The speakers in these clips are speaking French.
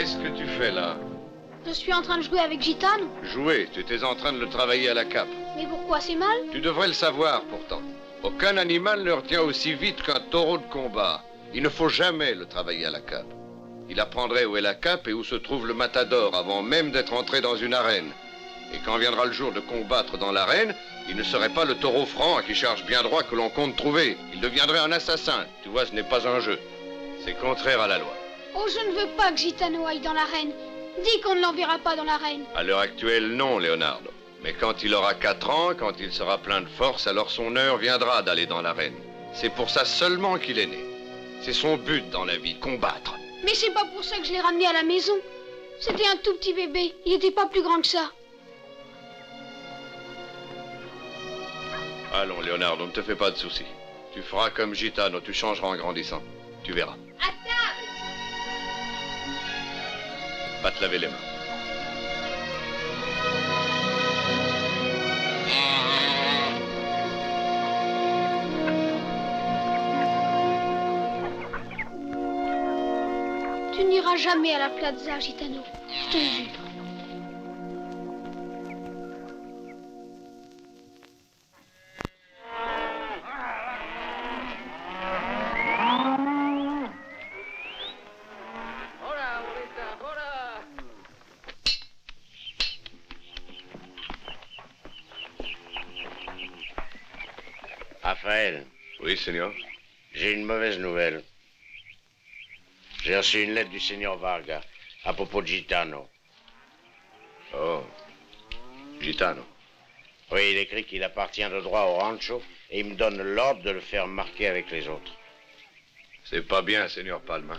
Qu'est-ce que tu fais là? Je suis en train de jouer avec Gitano. Jouer, tu étais en train de le travailler à la cape. Mais pourquoi c'est mal? Tu devrais le savoir pourtant. Aucun animal ne retient aussi vite qu'un taureau de combat. Il ne faut jamais le travailler à la cape. Il apprendrait où est la cape et où se trouve le matador avant même d'être entré dans une arène. Et quand viendra le jour de combattre dans l'arène, il ne serait pas le taureau franc à qui charge bien droit que l'on compte trouver. Il deviendrait un assassin. Tu vois, ce n'est pas un jeu. C'est contraire à la loi. Oh, je ne veux pas que Gitano aille dans l'arène. Dis qu'on ne l'enverra pas dans l'arène. À l'heure actuelle, non, Leonardo. Mais quand il aura 4 ans, quand il sera plein de force, alors son heure viendra d'aller dans l'arène. C'est pour ça seulement qu'il est né. C'est son but dans la vie, combattre. Mais c'est pas pour ça que je l'ai ramené à la maison. C'était un tout petit bébé. Il n'était pas plus grand que ça. Allons, Leonardo, ne te fais pas de soucis. Tu feras comme Gitano, tu changeras en grandissant. Tu verras. À table! Va te laver les mains. Tu n'iras jamais à la plaza, Gitano. Je te le jure. Raphaël. Oui, Seigneur. J'ai une mauvaise nouvelle. J'ai reçu une lettre du Seigneur Varga à propos de Gitano. Oh. Gitano. Oui, il écrit qu'il appartient de droit au rancho et il me donne l'ordre de le faire marquer avec les autres. C'est pas bien, Seigneur Palma.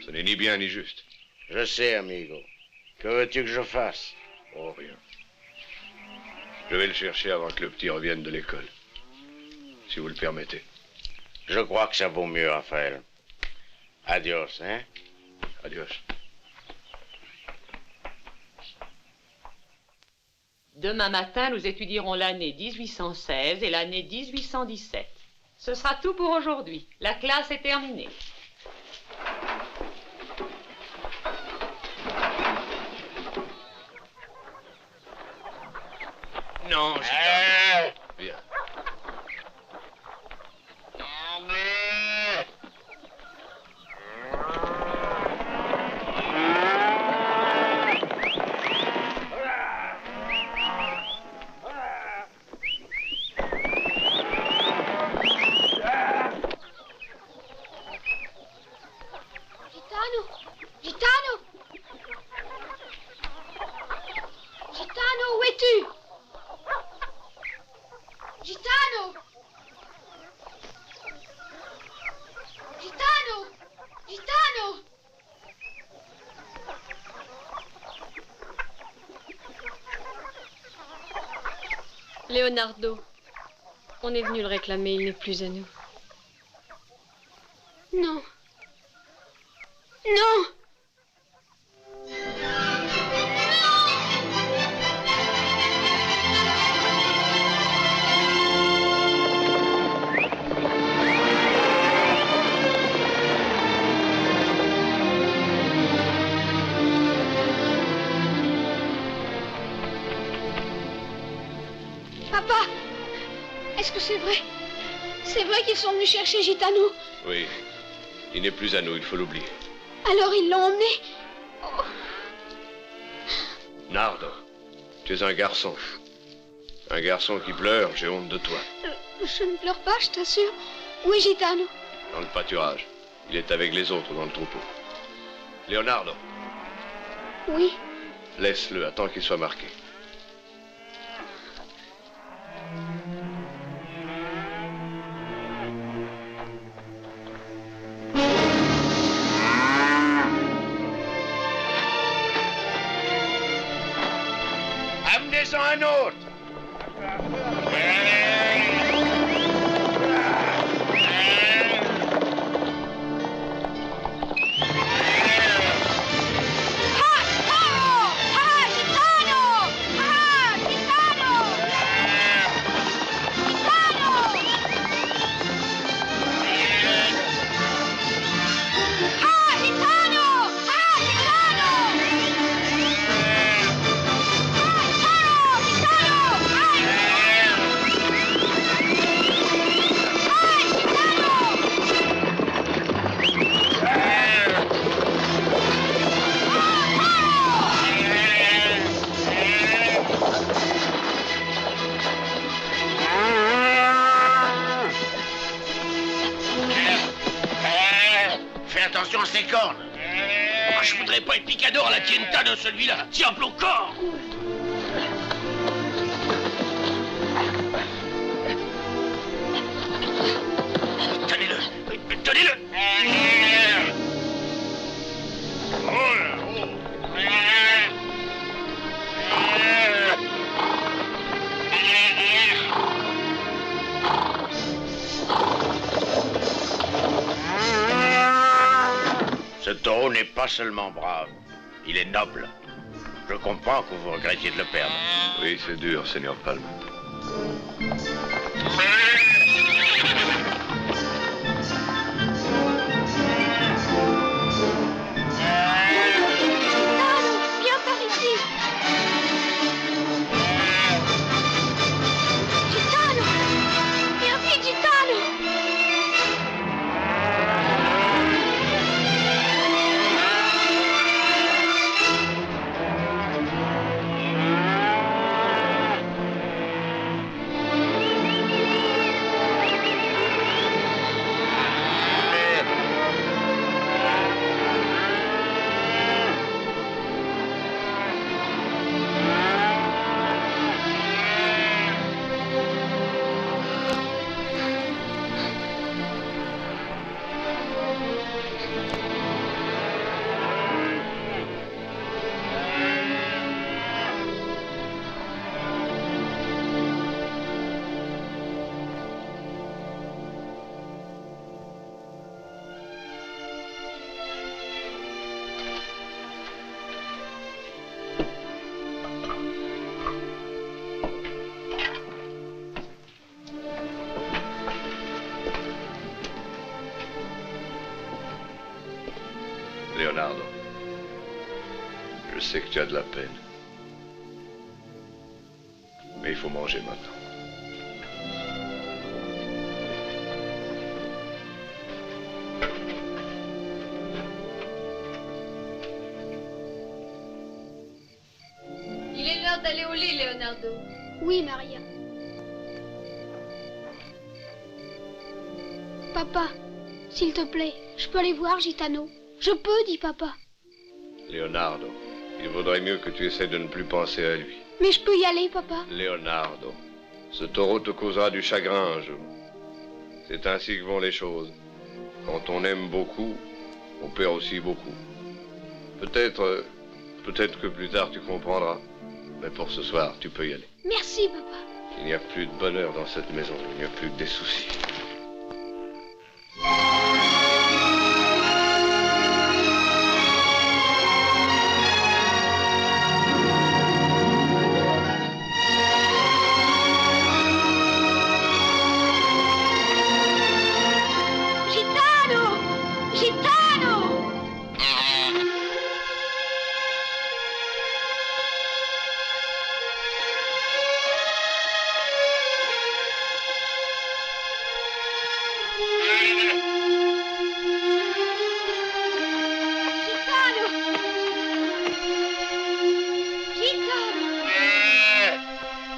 Ce n'est ni bien ni juste. Je sais, amigo. Que veux-tu que je fasse? Oh, rien. Je vais le chercher avant que le petit revienne de l'école. Si vous le permettez. Je crois que ça vaut mieux, Raphaël. Adios, hein? Adios. Demain matin, nous étudierons l'année 1816 et l'année 1817. Ce sera tout pour aujourd'hui. La classe est terminée. Non, Gitano. Viens. Gitano! Gitano, où es-tu? Gitano! Gitano! Gitano! Leonardo, on est venu le réclamer, il n'est plus à nous. Non. Non! Papa, est-ce que c'est vrai? C'est vrai qu'ils sont venus chercher Gitano? Oui. Il n'est plus à nous, il faut l'oublier. Alors ils l'ont emmené? Oh. Nardo, tu es un garçon. Un garçon qui pleure, j'ai honte de toi. Je ne pleure pas, je t'assure. Où est Gitano? Dans le pâturage. Il est avec les autres dans le troupeau. Leonardo, Oui. laisse-le, attends qu'il soit marqué. Amenez-en un autre. fais attention à ses cornes. Oh, je voudrais pas être picador à la tienta de celui-là. Diable au corps. Tenez-le. Tenez-le. Ce taureau n'est pas seulement brave, il est noble. Je comprends que vous regrettiez de le perdre. Oui, c'est dur, Seigneur Palme. Viens par ici. Gitano, viens vite, Gitano. Leonardo, je sais que tu as de la peine. Mais il faut manger maintenant. Il est l'heure d'aller au lit, Leonardo. Oui, Maria. Papa, s'il te plaît, je peux aller voir Gitano. Je peux, dit papa. Leonardo, il vaudrait mieux que tu essaies de ne plus penser à lui. Mais je peux y aller, papa. Leonardo, ce taureau te causera du chagrin un jour. C'est ainsi que vont les choses. Quand on aime beaucoup, on perd aussi beaucoup. Peut-être que plus tard tu comprendras. Mais pour ce soir, tu peux y aller. Merci, papa. Il n'y a plus de bonheur dans cette maison. Il n'y a plus que des soucis. Gitano! Gitano!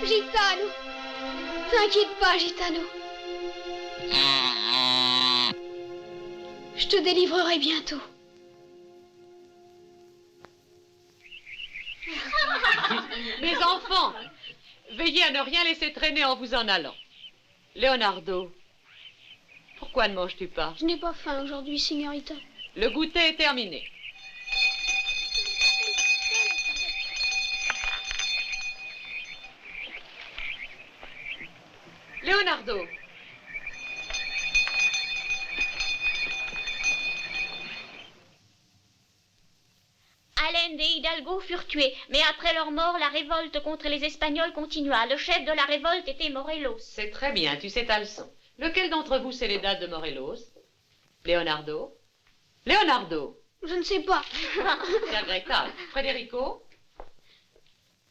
Gitano! T'inquiète pas, Gitano. Je te délivrerai bientôt. Mes enfants, veillez à ne rien laisser traîner en vous en allant. Leonardo, pourquoi ne manges-tu pas? Je n'ai pas faim aujourd'hui, signorita. Le goûter est terminé. Leonardo. Allende et Hidalgo furent tués, mais après leur mort, la révolte contre les Espagnols continua. Le chef de la révolte était Morelos. C'est très bien, tu sais ta leçon. Lequel d'entre vous sait les dates de Morelos? Leonardo? Leonardo? Je ne sais pas. C'est regrettable. Federico?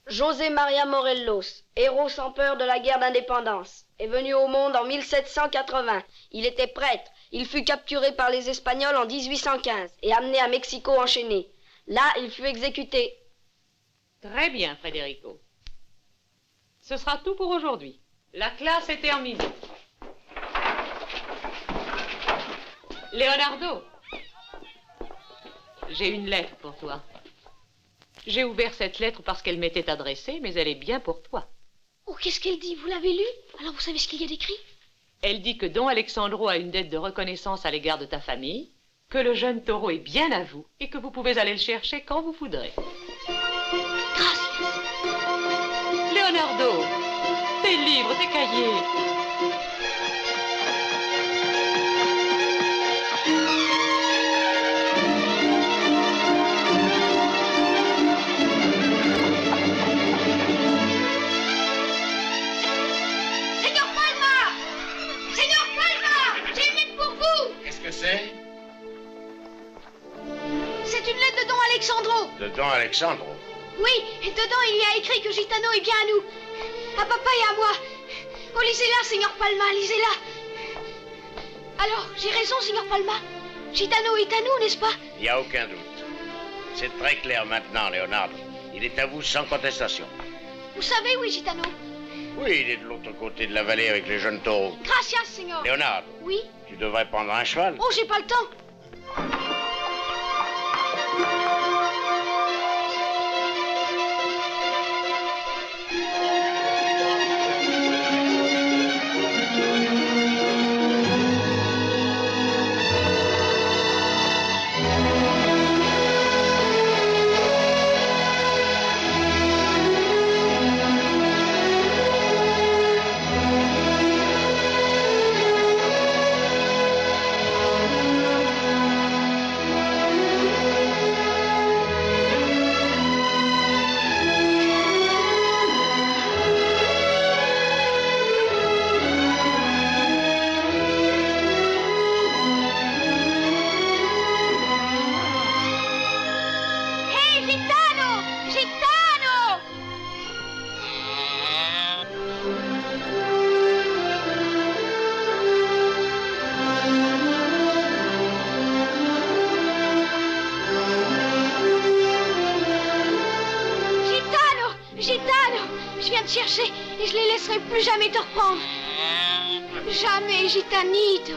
José María Morelos, héros sans peur de la guerre d'indépendance, est venu au monde en 1780. Il était prêtre. Il fut capturé par les Espagnols en 1815 et amené à Mexico enchaîné. Là, il fut exécuté. Très bien, Federico. Ce sera tout pour aujourd'hui. La classe est terminée. Leonardo, j'ai une lettre pour toi. J'ai ouvert cette lettre parce qu'elle m'était adressée, mais elle est bien pour toi. Oh, qu'est-ce qu'elle dit? Vous l'avez lue? Alors vous savez ce qu'il y a d'écrit? Elle dit que Don Alexandro a une dette de reconnaissance à l'égard de ta famille, que le jeune taureau est bien à vous et que vous pouvez aller le chercher quand vous voudrez. Gracias. Leonardo, tes livres, tes cahiers. Señor Palma! Señor Palma! J'ai une lettre pour vous! Qu'est-ce que c'est? C'est une lettre de Don Alexandro. De Don Alexandro. Oui, et dedans il y a écrit que Gitano est bien à nous. À papa et à moi. Oh, lisez-la, Señor Palma, lisez-la. Alors, j'ai raison, Señor Palma. Gitano est à nous, n'est-ce pas? Il n'y a aucun doute. C'est très clair maintenant, Leonardo. Il est à vous sans contestation. Vous savez où est Gitano? Oui, il est de l'autre côté de la vallée avec les jeunes taureaux. Gracias, Señor. Leonardo, Oui? tu devrais prendre un cheval. Oh, j'ai pas le temps. Hé, Gitano! Gitano! Gitano! Gitano! Je viens te chercher et je les laisserai plus jamais te reprendre. Jamais, Gitanito.